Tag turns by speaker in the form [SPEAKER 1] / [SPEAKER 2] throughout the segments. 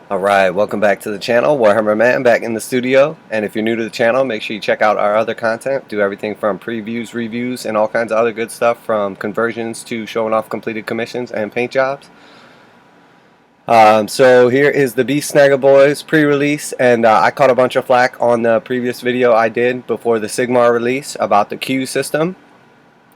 [SPEAKER 1] Alright, welcome back to the channel. Warhammer Man back in the studio. And if you're new to the channel, make sure you check out our other content. Do everything from previews, reviews, and all kinds of other good stuff, from conversions to showing off completed commissions and paint jobs. So here is the Beast Snagga Boys pre-release, and I caught a bunch of flack on the previous video I did before the Sigmar release about the queue system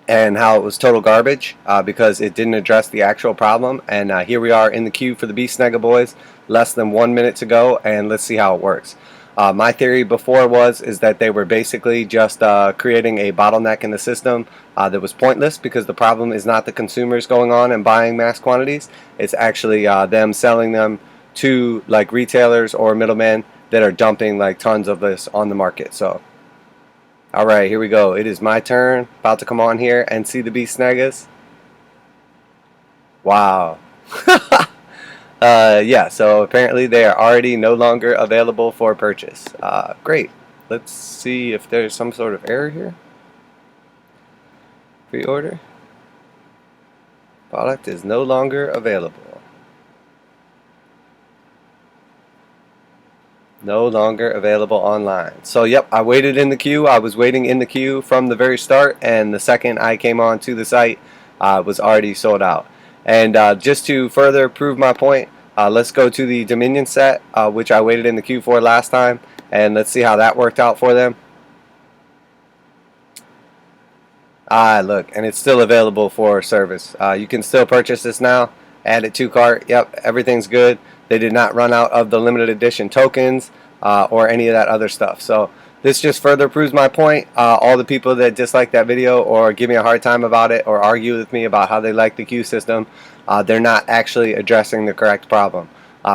[SPEAKER 1] and how it was total garbage because it didn't address the actual problem. And here we are in the queue for the Beast Snagga Boys, less than 1 minute to go, and let's see how it works. My theory before is that they were basically just creating a bottleneck in the system that was pointless, because the problem is not the consumers going on and buying mass quantities. It's actually them selling them to like retailers or middlemen that are dumping like tons of this on the market. So alright, here we go. It is my turn. About to come on here and see the Beast Snaggas. Wow. Yeah, so apparently they are already no longer available for purchase. Great. Let's see if there's some sort of error here. Pre-order. Product is no longer available. No longer available online. So yep, I waited in the queue. I was waiting in the queue from the very start, and the second I came on to the site, was already sold out. And just to further prove my point, let's go to the Dominion set, which I waited in the queue for last time, and let's see how that worked out for them. Look, and it's still available for service. You can still purchase this now. Add it to cart. Yep, everything's good. They did not run out of the limited edition tokens or any of that other stuff. So this just further proves my point. All the people that dislike that video or give me a hard time about it or argue with me about how they like the queue system, they're not actually addressing the correct problem.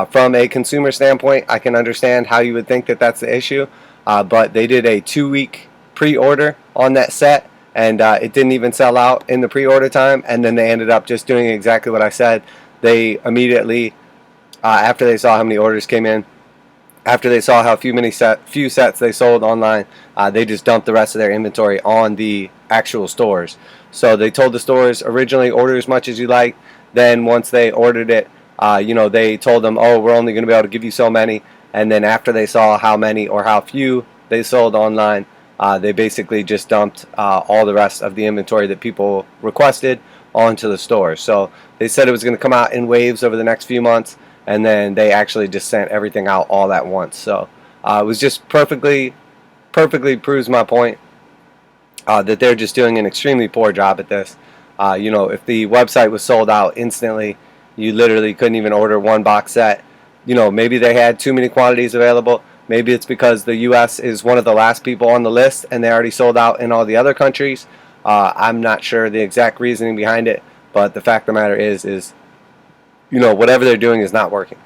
[SPEAKER 1] From a consumer standpoint, I can understand how you would think that that's the issue, but they did a 2-week pre-order on that set, and it didn't even sell out in the pre-order time, and then they ended up just doing exactly what I said. They immediately, after they saw how many orders came in, after they saw how few sets they sold online, they just dumped the rest of their inventory on the actual stores. So they told the stores originally, order as much as you like. Then once they ordered it, they told them, oh, we're only going to be able to give you so many. And then after they saw how many or how few they sold online, they basically just dumped all the rest of the inventory that people requested onto the stores. So they said it was going to come out in waves over the next few months, and then they actually just sent everything out all at once. So it was just perfectly proves my point that they're just doing an extremely poor job at this. If the website was sold out instantly, you literally couldn't even order one box set. Maybe they had too many quantities available. Maybe it's because the U.S. is one of the last people on the list and they already sold out in all the other countries. I'm not sure the exact reasoning behind it, but the fact of the matter is whatever they're doing is not working.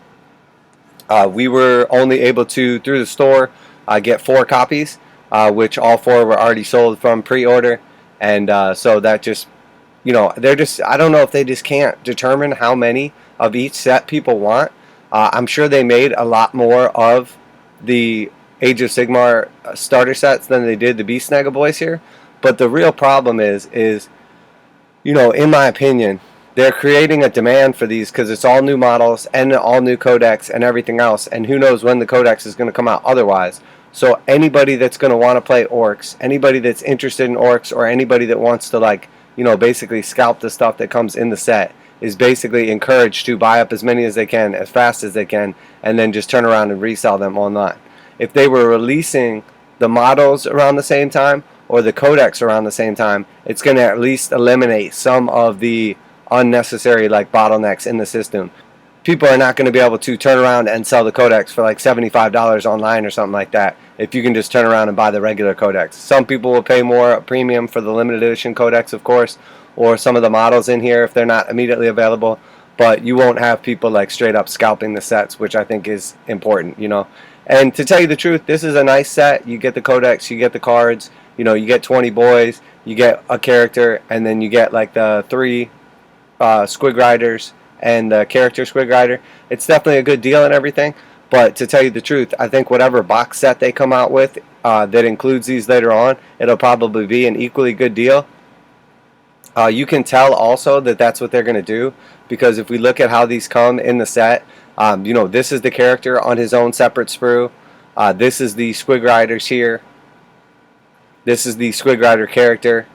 [SPEAKER 1] We were only able to, through the store, get 4 copies, which all 4 were already sold from pre-order, and so that just, I don't know if they just can't determine how many of each set people want. I'm sure they made a lot more of the Age of Sigmar starter sets than they did the Beast Snagga Boys here, but the real problem is in my opinion, they're creating a demand for these because it's all new models and all new codex and everything else, and who knows when the codex is going to come out otherwise. So anybody that's going to want to play orcs, anybody that's interested in orcs, or anybody that wants to basically scalp the stuff that comes in the set is basically encouraged to buy up as many as they can, as fast as they can, and then just turn around and resell them online. If they were releasing the models around the same time or the codex around the same time, it's going to at least eliminate some of the unnecessary bottlenecks in the system. People are not going to be able to turn around and sell the codex for $75 online or something like that if you can just turn around and buy the regular codex. Some people will pay more a premium for the limited edition codex, of course, or some of the models in here if they're not immediately available, but you won't have people straight up scalping the sets, which I think is important. And to tell you the truth, this is a nice set. You get the codex, you get the cards, you get 20 boys, you get a character, and then you get the 3 Squig Riders and the character Squig Rider. It's definitely a good deal and everything, but to tell you the truth, I think whatever box set they come out with that includes these later on, it'll probably be an equally good deal. You can tell also that that's what they're going to do, because if we look at how these come in the set, You know, this is the character on his own separate sprue. This is the Squig Riders here. This is the Squig Rider character.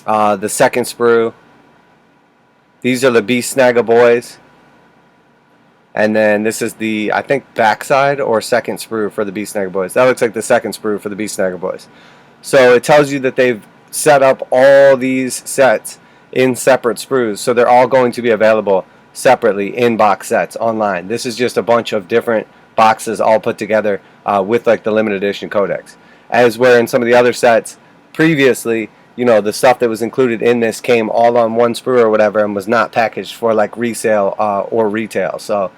[SPEAKER 1] The second sprue. These are the Beast Snagga boys. And then this is the, I think, backside or second sprue for the Beast Snagga boys. That looks like the second sprue for the Beast Snagga boys. So it tells you that they've set up all these sets in separate sprues. So they're all going to be available separately in box sets online. This is just a bunch of different boxes all put together with like the limited edition codex. As where in some of the other sets previously, you know, the stuff that was included in this came all on one sprue or whatever and was not packaged for like resale or retail. So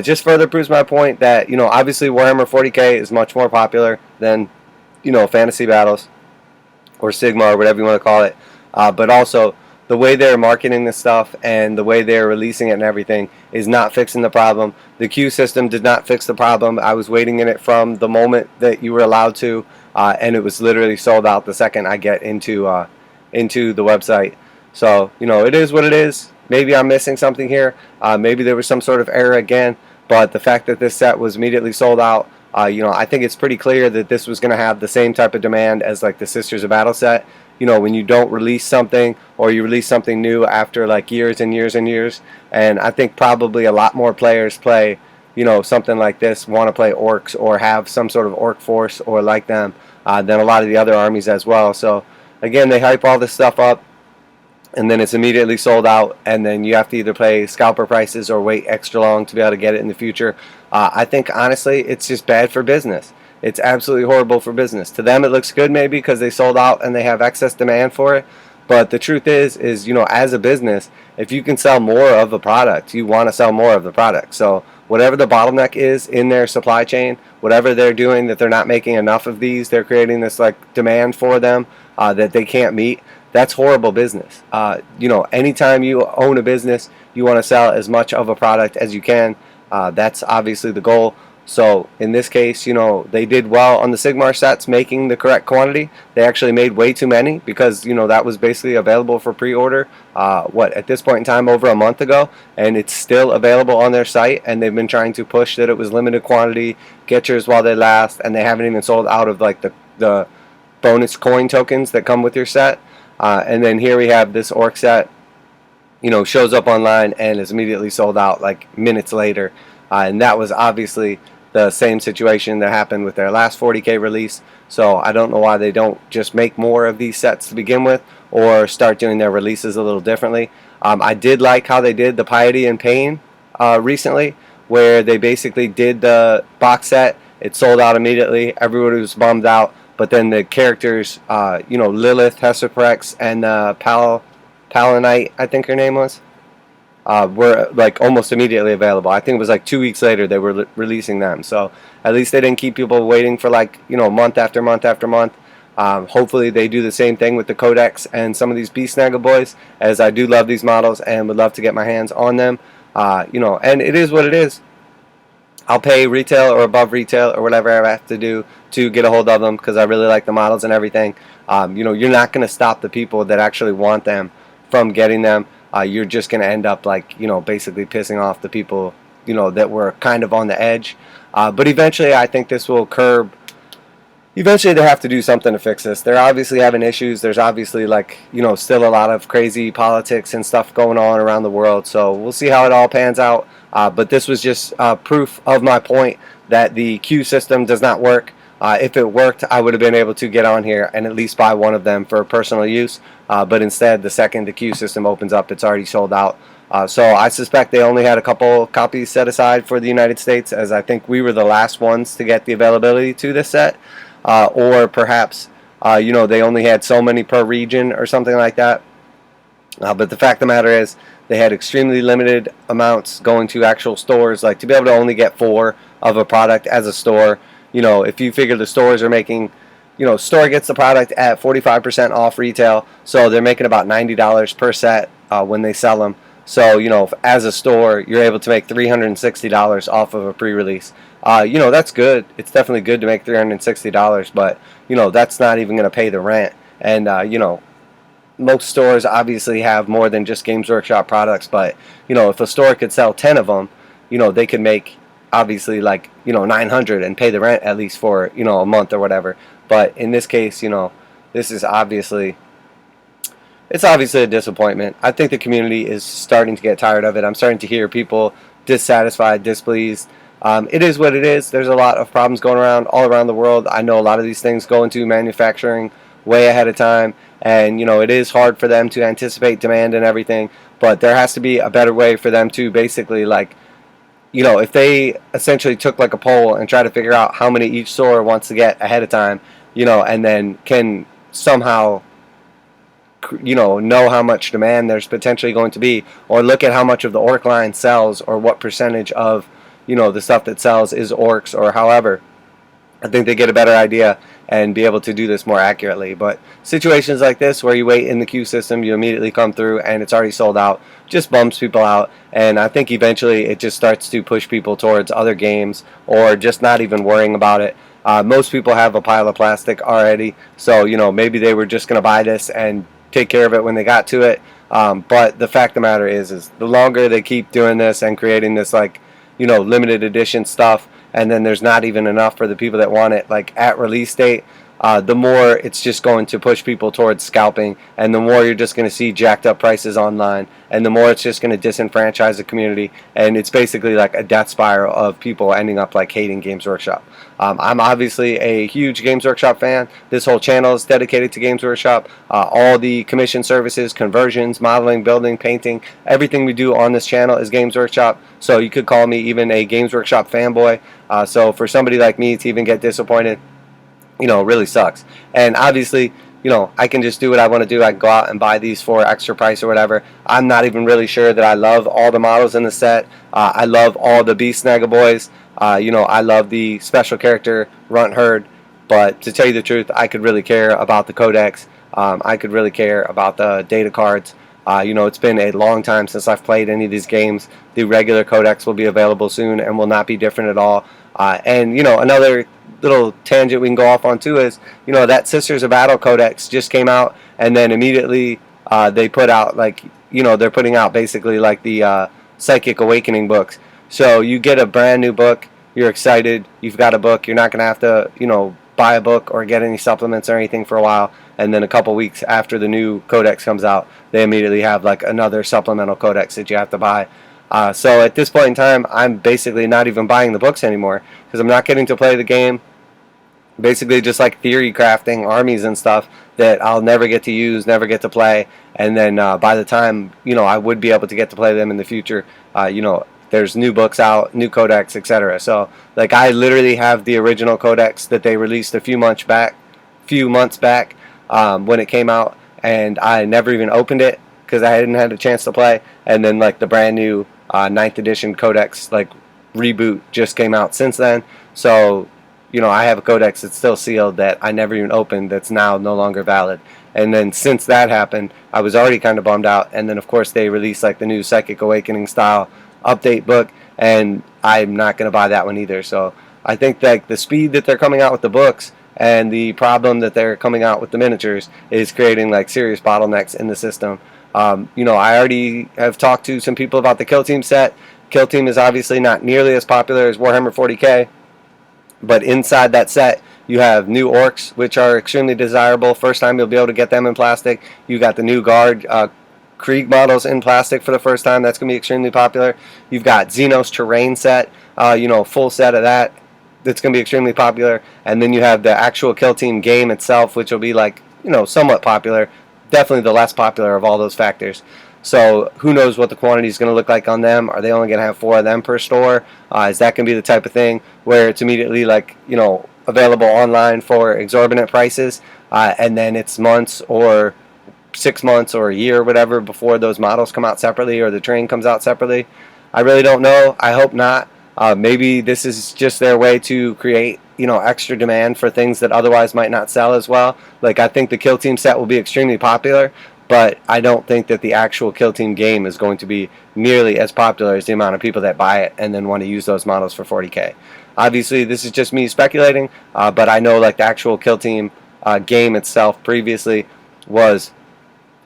[SPEAKER 1] just further proves my point that, you know, obviously Warhammer 40k is much more popular than, you know, Fantasy Battles or Sigma or whatever you want to call it. But also the way they're marketing this stuff and the way they're releasing it and everything is not fixing the problem. The queue system did not fix the problem. I was waiting in it from the moment that you were allowed to, and it was literally sold out the second I get into the website. So, you know, it is what it is. Maybe I'm missing something here. Maybe there was some sort of error again, but the fact that this set was immediately sold out, you know, I think it's pretty clear that this was going to have the same type of demand as like the Sisters of Battle set. You know, when you don't release something or you release something new after like years and years and years. And I think probably a lot more players play, you know, something like this, want to play orcs or have some sort of orc force or like them than a lot of the other armies as well. So again, they hype all this stuff up and then it's immediately sold out, and then you have to either pay scalper prices or wait extra long to be able to get it in the future. I think honestly it's just bad for business. It's absolutely horrible for business. To them it looks good maybe because they sold out and they have excess demand for it. But the truth is, you know, as a business, if you can sell more of a product, you want to sell more of the product. So whatever the bottleneck is in their supply chain, whatever they're doing that they're not making enough of these, they're creating this like demand for them that they can't meet. That's horrible business. You know, anytime you own a business, you want to sell as much of a product as you can. That's obviously the goal. So in this case, you know, they did well on the Sigmar sets making the correct quantity. They actually made way too many because, you know, that was basically available for pre-order, at this point in time over a month ago, and it's still available on their site, and they've been trying to push that it was limited quantity, get yours while they last, and they haven't even sold out of like the bonus coin tokens that come with your set. And then here we have this orc set, you know, shows up online and is immediately sold out like minutes later. And that was obviously the same situation that happened with their last 40k release. So I don't know why they don't just make more of these sets to begin with or start doing their releases a little differently. I did like how they did the Piety and Pain recently, where they basically did the box set. It sold out immediately. Everybody was bummed out. But then the characters, you know, Lilith, Hesperprex, and Palanite, I think her name was, were like almost immediately available. I think it was like 2 weeks later they were releasing them. So at least they didn't keep people waiting for like, you know, month after month after month. Hopefully they do the same thing with the Codex and some of these Beast Snagga boys, as I do love these models and would love to get my hands on them. You know, and it is what it is. I'll pay retail or above retail or whatever I have to do to get a hold of them because I really like the models and everything. You know, you're not going to stop the people that actually want them from getting them. You're just going to end up like, you know, basically pissing off the people, you know, that were kind of on the edge. But eventually I think this will curb. Eventually they have to do something to fix this. They're obviously having issues. There's obviously like, you know, still a lot of crazy politics and stuff going on around the world. So we'll see how it all pans out. But this was just proof of my point that the queue system does not work. If it worked, I would have been able to get on here and at least buy one of them for personal use. But instead, the second the queue system opens up, it's already sold out. So I suspect they only had a couple copies set aside for the United States, as I think we were the last ones to get the availability to this set. Or perhaps, you know, they only had so many per region or something like that. But the fact of the matter is, they had extremely limited amounts going to actual stores. Like, to be able to only get 4 of a product as a store, you know, if you figure the stores are making, you know, store gets the product at 45% off retail, so they're making about $90 per set when they sell them. So, you know, as a store, you're able to make $360 off of a pre-release. You know, that's good. It's definitely good to make $360, but, you know, that's not even going to pay the rent. And, you know, most stores obviously have more than just Games Workshop products, but if a store could sell 10 of them, they could make obviously like 900 and pay the rent at least for a month or whatever. But in this case, this is obviously a disappointment. I think the community is starting to get tired of it. I'm starting to hear people dissatisfied, displeased. It is what it is. There's a lot of problems going around all around the world. I know a lot of these things go into manufacturing way ahead of time, and it is hard for them to anticipate demand and everything, but there has to be a better way for them to basically, like, if they essentially took like a poll and try to figure out how many each store wants to get ahead of time, and then can somehow know how much demand there's potentially going to be, or look at how much of the ORK line sells, or what percentage of the stuff that sells is ORKs, or however. I think they get a better idea and be able to do this more accurately. But situations like this where you wait in the queue system, you immediately come through and it's already sold out, just bums people out. And I think eventually it just starts to push people towards other games, or just not even worrying about it. Most people have a pile of plastic already, so maybe they were just going to buy this and take care of it when they got to it. But the fact of the matter is the longer they keep doing this and creating this, like, limited edition stuff, and then there's not even enough for the people that want it, like, at release date, the more it's just going to push people towards scalping, and the more you're just going to see jacked up prices online, and the more it's just going to disenfranchise the community, and it's basically like a death spiral of people ending up like hating Games Workshop. I'm obviously a huge Games Workshop fan. This whole channel is dedicated to Games Workshop. All the commission services, conversions, modeling, building, painting, everything we do on this channel is Games Workshop. So you could call me even a Games Workshop fanboy. So for somebody like me to even get disappointed, it really sucks. And obviously, I can just do what I want to do. I can go out and buy these for extra price or whatever. I'm not even really sure that I love all the models in the set. I love all the BEAST SNAGGA boys. I love the special character Runt Herd. But to tell you the truth, I could really care about the codex. I could really care about the data cards. It's been a long time since I've played any of these games. The regular codex will be available soon and will not be different at all. And another little tangent we can go off on too is, that Sisters of Battle codex just came out, and then immediately they put out, like, they're putting out basically like the Psychic Awakening books. So you get a brand new book, you're excited, you've got a book, you're not going to have to, buy a book or get any supplements or anything for a while, and then a couple weeks after the new codex comes out, they immediately have like another supplemental codex that you have to buy. So at this point in time, I'm basically not even buying the books anymore, because I'm not getting to play the game. Basically just like theory crafting armies and stuff that I'll never get to use, never get to play, and then by the time I would be able to get to play them in the future, there's new books out, new codex, etc. So like, I literally have the original codex that they released a few months back when it came out, and I never even opened it because I hadn't had a chance to play. And then like the brand new 9th edition codex like reboot just came out since then. So I have a codex that's still sealed that I never even opened, that's now no longer valid. And then since that happened, I was already kind of bummed out. And then of course they released like the new Psychic Awakening style update book, and I'm not going to buy that one either. So I think that the speed that they're coming out with the books and the problem that they're coming out with the miniatures is creating like serious bottlenecks in the system. I already have talked to some people about the Kill Team set. Kill Team is obviously not nearly as popular as Warhammer 40k, but inside that set you have new orcs, which are extremely desirable. First time you'll be able to get them in plastic. You got the new guard Krieg models in plastic for the first time. That's going to be extremely popular. You've got Xenos terrain set, full set of that. That's going to be extremely popular. And then you have the actual Kill Team game itself, which will be like, somewhat popular. Definitely the less popular of all those factors. So who knows what the quantity is going to look like on them? Are they only going to have 4 of them per store? Is that going to be the type of thing where it's immediately like, available online for exorbitant prices, and then it's months or 6 months or a year or whatever before those models come out separately, or the train comes out separately? I really don't know. I hope not. Maybe this is just their way to create, extra demand for things that otherwise might not sell as well. Like, I think the Kill Team set will be extremely popular, but I don't think that the actual Kill Team game is going to be nearly as popular as the amount of people that buy it and then want to use those models for 40k. Obviously, this is just me speculating, but I know like the actual Kill Team game itself previously was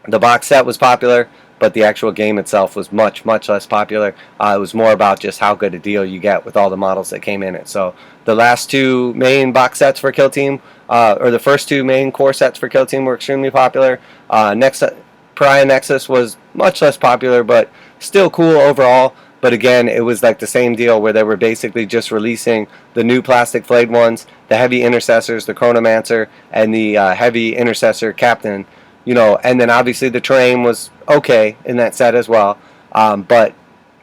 [SPEAKER 1] The box set was popular, but the actual game itself was much less popular. It was more about just how good a deal you get with all the models that came in it. So the last two main box sets for Kill Team, or the first two main core sets for Kill Team, were extremely popular. Pariah Nexus was much less popular, but still cool overall. But again, it was like the same deal where they were basically just releasing the new plastic flayed ones, the heavy intercessors, the Chronomancer, and the heavy intercessor captain. You know, and then obviously the terrain was okay in that set as well. But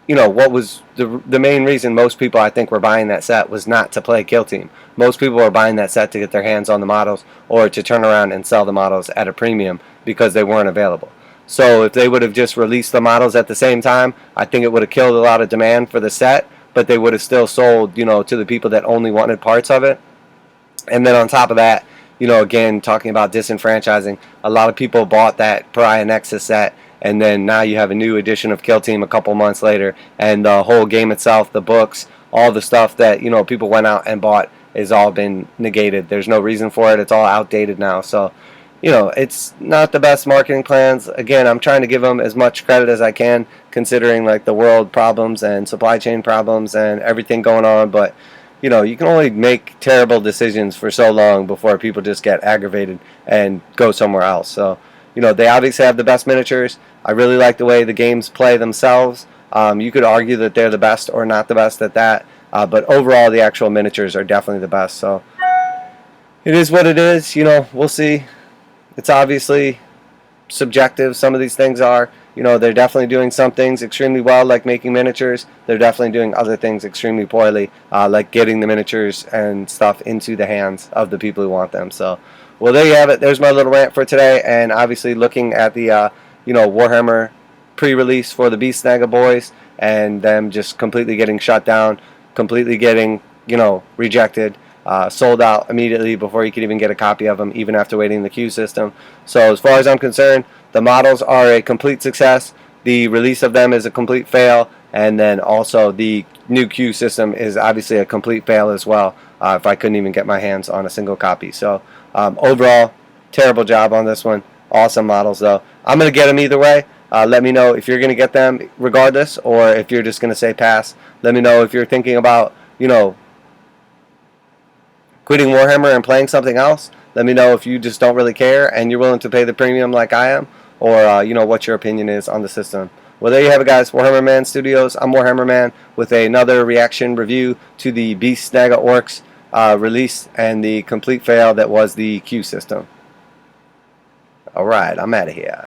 [SPEAKER 1] you know, what was the main reason most people, I think, were buying that set was not to play Kill Team. Most people were buying that set to get their hands on the models or to turn around and sell the models at a premium because they weren't available. So if they would have just released the models at the same time, I think it would have killed a lot of demand for the set, but they would have still sold, you know, to the people that only wanted parts of it. And then on top of that, you know, again, talking about disenfranchising, a lot of people bought that Pariah Nexus set, and then now you have a new edition of Kill Team a couple months later, and the whole game itself, the books, all the stuff that, you know, people went out and bought has all been negated. There's no reason for it. It's all outdated now. So, you know, it's not the best marketing plans. Again, I'm trying to give them as much credit as I can, considering like the world problems and supply chain problems and everything going on, but you know, you can only make terrible decisions for so long before people just get aggravated and go somewhere else. So, you know, they obviously have the best miniatures. I really like the way the games play themselves. You could argue that they're the best or not the best at that, but overall the actual miniatures are definitely the best. So it is what it is. You know, we'll see. It's obviously subjective. Some of these things are. You know, they're definitely doing some things extremely well, like making miniatures. They're definitely doing other things extremely poorly, like getting the miniatures and stuff into the hands of the people who want them. So, well, there you have it. There's my little rant for today, and obviously looking at the, you know, Warhammer pre-release for the Beast Snagga boys, and them just completely getting shut down, completely getting, you know, rejected. Sold out immediately before you could even get a copy of them, even after waiting in the queue system. So as far as I'm concerned, the models are a complete success. The release of them is a complete fail, and then also the new queue system is obviously a complete fail as well, if I couldn't even get my hands on a single copy. So overall, terrible job on this one. Awesome models though. I'm going to get them either way. Let me know if you're going to get them regardless, or if you're just going to say pass. Let me know if you're thinking about, you know, quitting Warhammer and playing something else. Let me know if you just don't really care and you're willing to pay the premium like I am, or you know, what your opinion is on the system. Well, there you have it, guys. Warhammer Man Studios. I'm Warhammer Man with another reaction review to the Beast Snagga Orks release and the complete fail that was the queue system. Alright, I'm out of here.